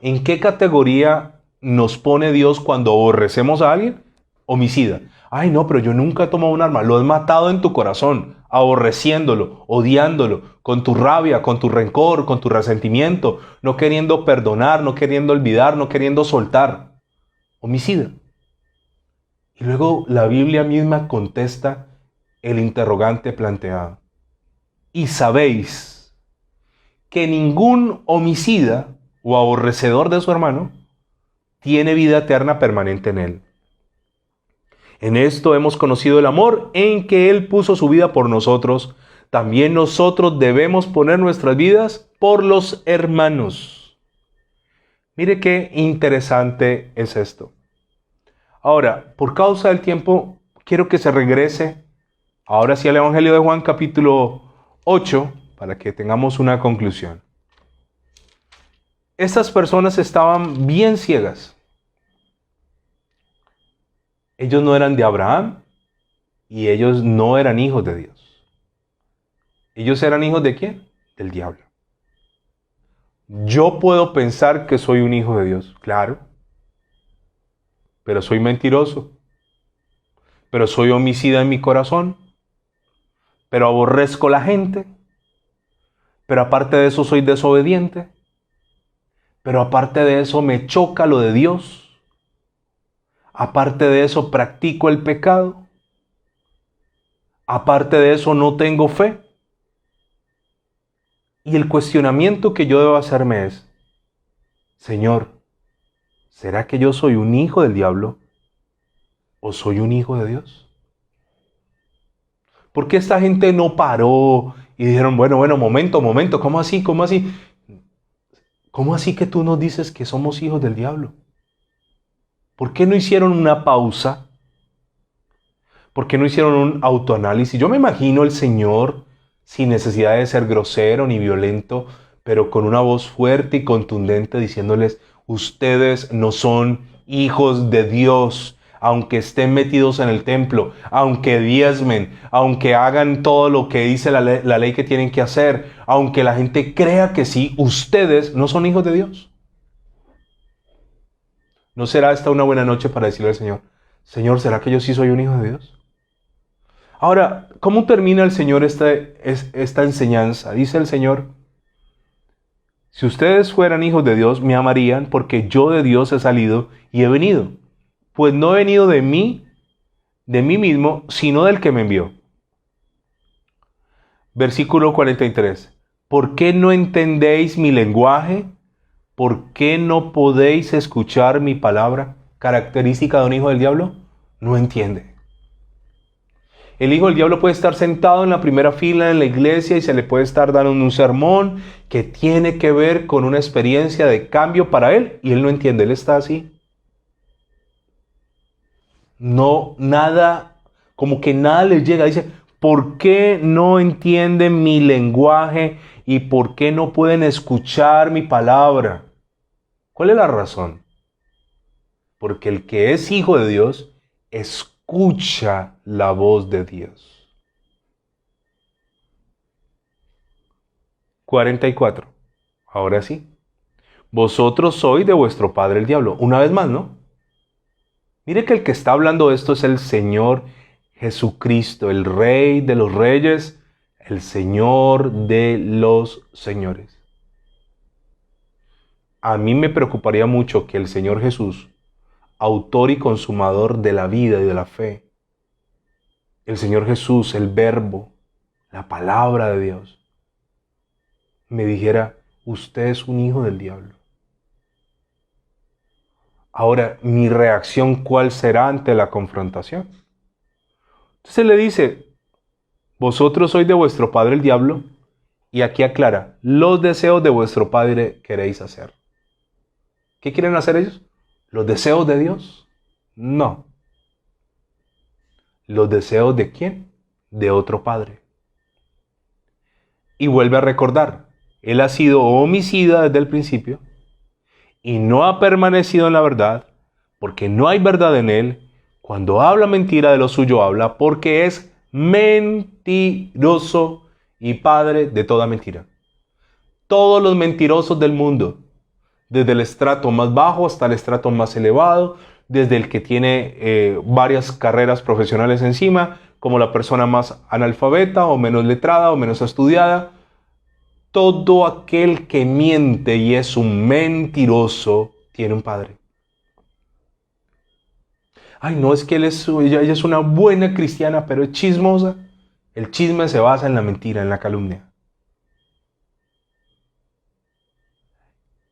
¿En qué categoría nos pone Dios cuando aborrecemos a alguien? Homicida. Ay, no, pero yo nunca he tomado un arma. Lo has matado en tu corazón, aborreciéndolo, odiándolo, con tu rabia, con tu rencor, con tu resentimiento, no queriendo perdonar, no queriendo olvidar, no queriendo soltar. Homicida. Y luego la Biblia misma contesta el interrogante planteado. Y sabéis que ningún homicida o aborrecedor de su hermano tiene vida eterna permanente en Él. En esto hemos conocido el amor en que Él puso su vida por nosotros. También nosotros debemos poner nuestras vidas por los hermanos. Mire qué interesante es esto. Ahora, por causa del tiempo, quiero que se regrese ahora sí al Evangelio de Juan capítulo 8 para que tengamos una conclusión. Estas personas estaban bien ciegas. Ellos no eran de Abraham y ellos no eran hijos de Dios. ¿Ellos eran hijos de quién? Del diablo. Yo puedo pensar que soy un hijo de Dios, claro, pero soy mentiroso, pero soy homicida en mi corazón, pero aborrezco la gente, pero aparte de eso soy desobediente, pero aparte de eso me choca lo de Dios. Aparte de eso, practico el pecado. Aparte de eso, no tengo fe. Y el cuestionamiento que yo debo hacerme es, Señor, ¿será que yo soy un hijo del diablo o soy un hijo de Dios? ¿Por qué esta gente no paró y dijeron, bueno, momento, ¿cómo así? ¿Cómo así? ¿Cómo así que tú nos dices que somos hijos del diablo? ¿Por qué no hicieron una pausa? ¿Por qué no hicieron un autoanálisis? Yo me imagino el Señor, sin necesidad de ser grosero ni violento, pero con una voz fuerte y contundente diciéndoles, ustedes no son hijos de Dios, aunque estén metidos en el templo, aunque diezmen, aunque hagan todo lo que dice la ley que tienen que hacer, aunque la gente crea que sí, ustedes no son hijos de Dios. ¿No será esta una buena noche para decirle al Señor, Señor, ¿será que yo sí soy un hijo de Dios? Ahora, ¿cómo termina el Señor esta enseñanza? Dice el Señor, si ustedes fueran hijos de Dios, me amarían porque yo de Dios he salido y he venido. Pues no he venido de mí mismo, sino del que me envió. Versículo 43. ¿Por qué no entendéis mi lenguaje? ¿Por qué no podéis escuchar mi palabra? Característica de un hijo del diablo, no entiende. El hijo del diablo puede estar sentado en la primera fila en la iglesia y se le puede estar dando un sermón que tiene que ver con una experiencia de cambio para él y él no entiende, él está así. No, nada, como que nada le llega. Dice, ¿por qué no entienden mi lenguaje y por qué no pueden escuchar mi palabra? ¿Cuál es la razón? Porque el que es hijo de Dios escucha la voz de Dios. 44. Ahora sí. Vosotros sois de vuestro padre el diablo. Una vez más, ¿no? Mire que el que está hablando esto es el Señor Jesucristo, el Rey de los Reyes, el Señor de los Señores. A mí me preocuparía mucho que el Señor Jesús, autor y consumador de la vida y de la fe, el Señor Jesús, el Verbo, la palabra de Dios, me dijera, usted es un hijo del diablo. Ahora, mi reacción, ¿cuál será ante la confrontación? Entonces le dice, vosotros sois de vuestro padre el diablo, y aquí aclara, los deseos de vuestro padre queréis hacer. ¿Qué quieren hacer ellos? ¿Los deseos de Dios? No. ¿Los deseos de quién? De otro padre. Y vuelve a recordar, él ha sido homicida desde el principio y no ha permanecido en la verdad porque no hay verdad en él. Cuando habla mentira de lo suyo habla porque es mentiroso y padre de toda mentira. Todos los mentirosos del mundo, desde el estrato más bajo hasta el estrato más elevado, desde el que tiene varias carreras profesionales encima, como la persona más analfabeta o menos letrada o menos estudiada, todo aquel que miente y es un mentiroso tiene un padre. Ay, no, es que ella es una buena cristiana, pero es chismosa. El chisme se basa en la mentira, en la calumnia.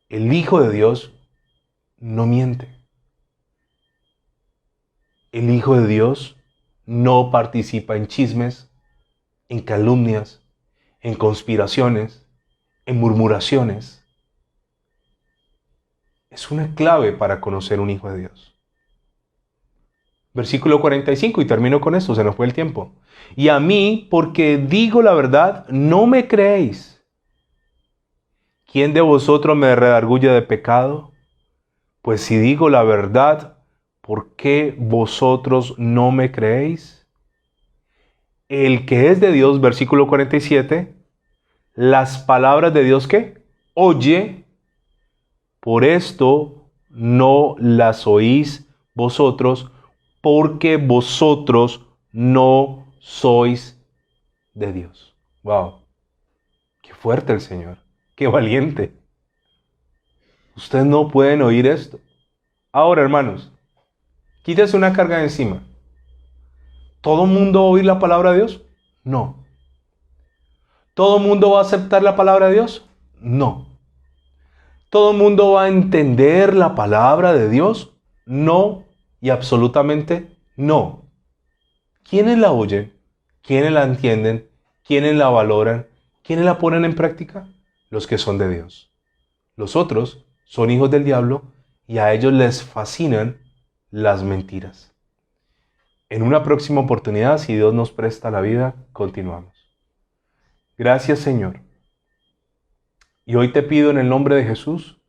El Hijo de Dios no miente. El Hijo de Dios no participa en chismes, en calumnias, en conspiraciones, en murmuraciones. Es una clave para conocer un Hijo de Dios. Versículo 45, y termino con esto, se nos fue el tiempo. Y a mí, porque digo la verdad, no me creéis. ¿Quién de vosotros me redarguye de pecado? Pues si digo la verdad, ¿por qué vosotros no me creéis? El que es de Dios, versículo 47, las palabras de Dios que oye, por esto no las oís vosotros, porque vosotros no sois de Dios. Wow, qué fuerte el Señor, qué valiente. Ustedes no pueden oír esto. Ahora, hermanos, quítese una carga de encima. ¿Todo el mundo va a oír la palabra de Dios? No. ¿Todo el mundo va a aceptar la palabra de Dios? No. ¿Todo el mundo va a entender la palabra de Dios? No y absolutamente no. ¿Quiénes la oyen? ¿Quiénes la entienden? ¿Quiénes la valoran? ¿Quiénes la ponen en práctica? Los que son de Dios. Los otros son hijos del diablo y a ellos les fascinan las mentiras. En una próxima oportunidad, si Dios nos presta la vida, continuamos. Gracias, Señor. Y hoy te pido en el nombre de Jesús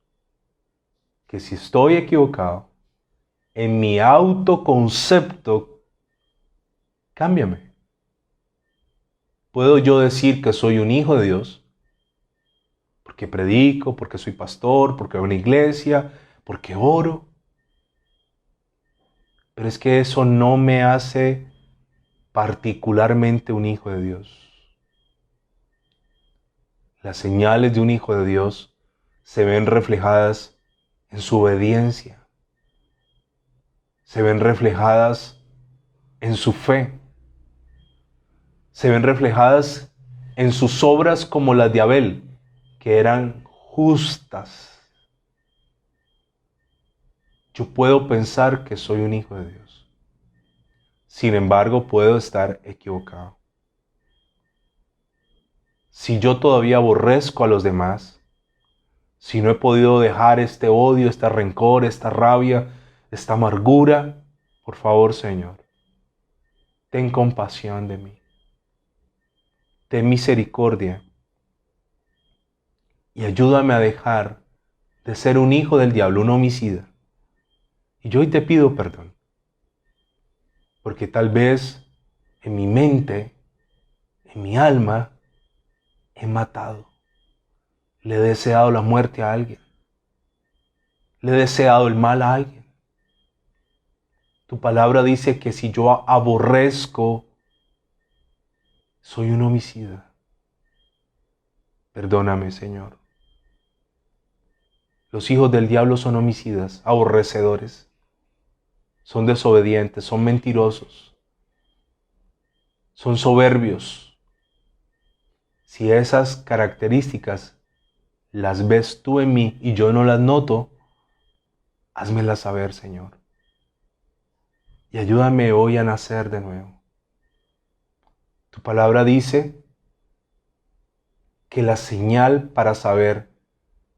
que si estoy equivocado en mi autoconcepto, cámbiame. ¿Puedo yo decir que soy un hijo de Dios? Porque predico, porque soy pastor, porque voy a una iglesia, porque oro. Pero es que eso no me hace particularmente un hijo de Dios. Las señales de un hijo de Dios se ven reflejadas en su obediencia. Se ven reflejadas en su fe. Se ven reflejadas en sus obras como las de Abel, que eran justas. Yo puedo pensar que soy un hijo de Dios. Sin embargo, puedo estar equivocado. Si yo todavía aborrezco a los demás, si no he podido dejar este odio, este rencor, esta rabia, esta amargura, por favor, Señor, ten compasión de mí. Ten misericordia y ayúdame a dejar de ser un hijo del diablo, un homicida. Y yo hoy te pido perdón, porque tal vez en mi mente, en mi alma, he matado. Le he deseado la muerte a alguien. Le he deseado el mal a alguien. Tu palabra dice que si yo aborrezco, soy un homicida. Perdóname, Señor. Los hijos del diablo son homicidas, aborrecedores. Son desobedientes, son mentirosos. Son soberbios. Si esas características las ves tú en mí y yo no las noto, házmelas saber, Señor. Y ayúdame hoy a nacer de nuevo. Tu palabra dice que la señal para saber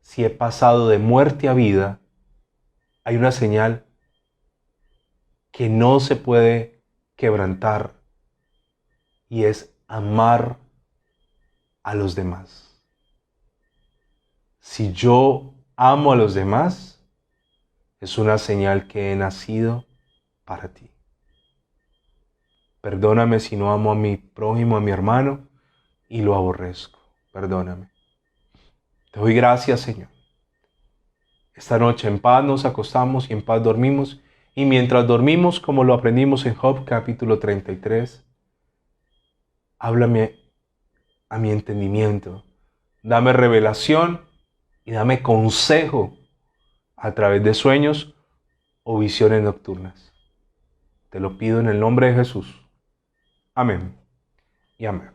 si he pasado de muerte a vida, hay una señal que no se puede quebrantar y es amar a los demás. Si yo amo a los demás, es una señal que he nacido para ti. Perdóname si no amo a mi prójimo, a mi hermano, y lo aborrezco. Perdóname. Te doy gracias, Señor. Esta noche en paz nos acostamos y en paz dormimos. Y mientras dormimos, como lo aprendimos en Job capítulo 33, háblame a mi entendimiento. Dame revelación y dame consejo a través de sueños o visiones nocturnas. Te lo pido en el nombre de Jesús. Amén y amén.